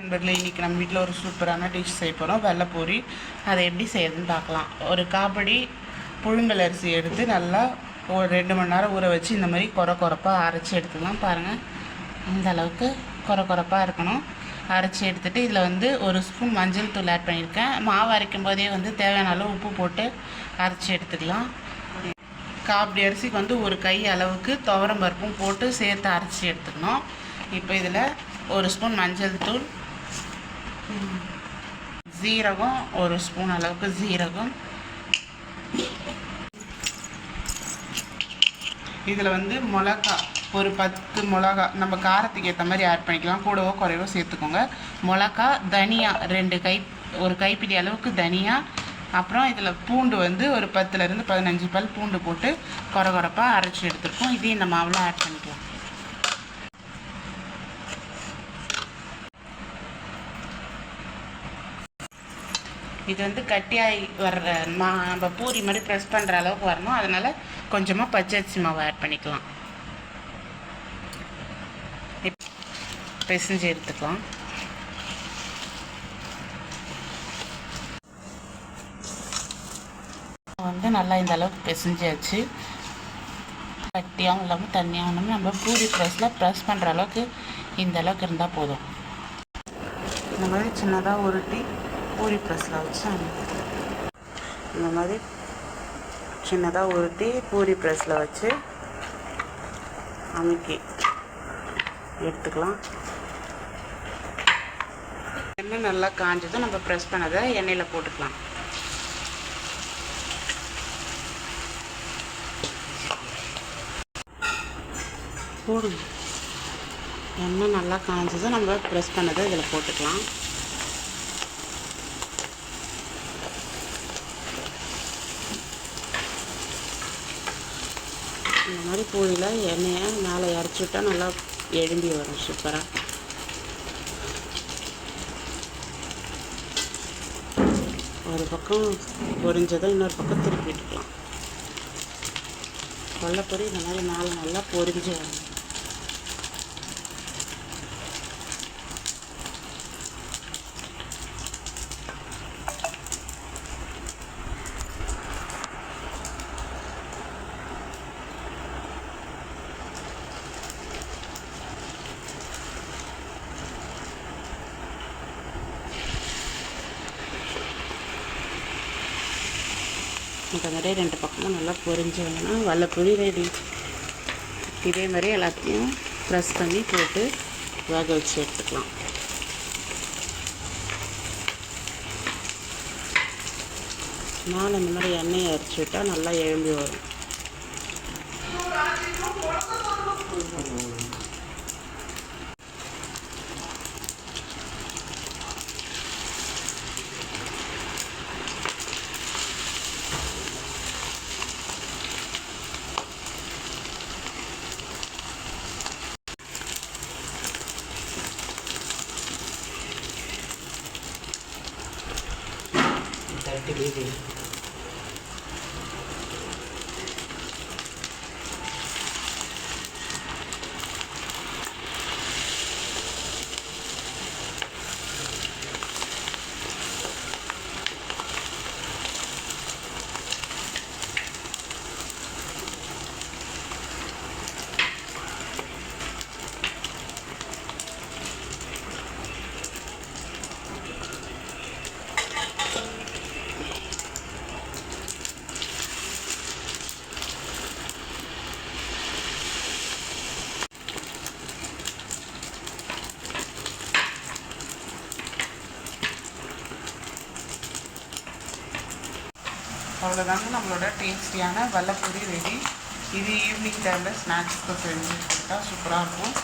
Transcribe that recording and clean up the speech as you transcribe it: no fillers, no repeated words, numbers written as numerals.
நண்பர்களே, இன்றைக்கி நம்ம வீட்டில் ஒரு சூப்பரான டிஷ் செய்ய போகிறோம், வெள்ளைப்பூரி. அதை எப்படி செய்யறதுன்னு பார்க்கலாம். ஒரு காப்படி புழுங்கல் அரிசி எடுத்து நல்லா ஒரு 2 மணி நேரம் ஊற வச்சு இந்த மாதிரி கொரப்பாக அரைச்சி எடுத்துக்கலாம். பாருங்கள், இந்த அளவுக்கு கொரப்பாக இருக்கணும். அரைச்சி எடுத்துகிட்டு இதில் வந்து 1 ஸ்பூன் மஞ்சள் தூள் ஆட் பண்ணியிருக்கேன். மாவு அரைக்கும் போதே வந்து தேவையான அளவு உப்பு போட்டு அரைச்சி எடுத்துக்கலாம். காப்படி அரிசிக்கு வந்து ஒரு கை அளவுக்கு துவரம் பருப்பும் போட்டு சேர்த்து அரைச்சி எடுத்துக்கணும். இப்போ இதில் 1 ஸ்பூன் மஞ்சள் தூள், ஜீரகம் 1 ஸ்பூன் அளவுக்கு ஜீரகம், இதில் வந்து மிளகா ஒரு 10 மிளகா நம்ம காரத்துக்கு ஏற்ற மாதிரி ஆட் பண்ணிக்கலாம், கூடவோ குறைவோ சேர்த்துக்கோங்க. மிளகா, தனியா 1 கைப்பிடி அளவுக்கு தனியா, அப்புறம் இதில் பூண்டு வந்து ஒரு 10 to 15 பல் பூண்டு போட்டு கொரப்பாக அரைச்சி எடுத்துருக்கோம். இதையும் இந்த மாவில் ஆட் பண்ணிக்கலாம். இது வந்து கட்டியாகி வர்ற நம்ம பூரி மாதிரி ப்ரெஸ் பண்ணுற அளவுக்கு வரணும். அதனால் கொஞ்சமாக பச்சரிசி மாவு ஆட் பண்ணிக்கலாம். பிசைஞ்சு எடுத்துக்கலாம். வந்து நல்லா இந்த அளவுக்கு பிசைஞ்சாச்சு. கட்டியாகவும் இல்லாமல் தண்ணியாகவும் இல்லாமல் நம்ம பூரி ப்ரெஸ் பண்ணுற அளவுக்கு இந்த அளவுக்கு இருந்தால் போதும். இந்த மாதிரி சின்னதாக உருட்டி பூரி ப்ரெஸ்ஸில் வச்சு இந்த மாதிரி சின்னதாக உருட்டி பூரி ப்ரெஸ்ஸில் வச்சு அமுக்கி எடுத்துக்கலாம். எண்ணெய் நல்லா காஞ்சதும் நம்ம ப்ரெஸ் பண்ணதை எண்ணெயில் போட்டுக்கலாம். போடுங்க. எண்ணெய் நல்லா காஞ்சதும் நம்ம ப்ரெஸ் பண்ணதை இதில் போட்டுக்கலாம். இந்த மாதிரி பூரியில் எண்ணெயை மேலே இறச்சி விட்டால் நல்லா எழும்பி வரும் சூப்பராக. ஒரு பக்கம் பொரிஞ்சதும் இன்னொரு பக்கம் திருப்பி விட்டுக்கலாம். வெள்ளைப்பூரி இந்த மாதிரி மேலே நல்லா பொரிஞ்சு வரும். இந்த மாதிரி 2 பக்கமும் நல்லா பொரிஞ்சு வேணும். வெள்ளைப்பூரி ரெடி. இதே மாதிரி எல்லாத்தையும் ப்ரெஸ் பண்ணி போட்டு வேக வச்சு எடுத்துக்கலாம். மேலே இந்த மாதிரி எண்ணெயை அரைச்சி விட்டால் நல்லா எழும்பி வரும். அவ்வளோதாங்க, நம்மளோட டேஸ்டியான வெள்ளைப்பூரி ரெடி. இது ஈவினிங் டைமில் ஸ்நாக்ஸ்க்கு செஞ்சு கொடுத்தா சூப்பராக இருக்கும்.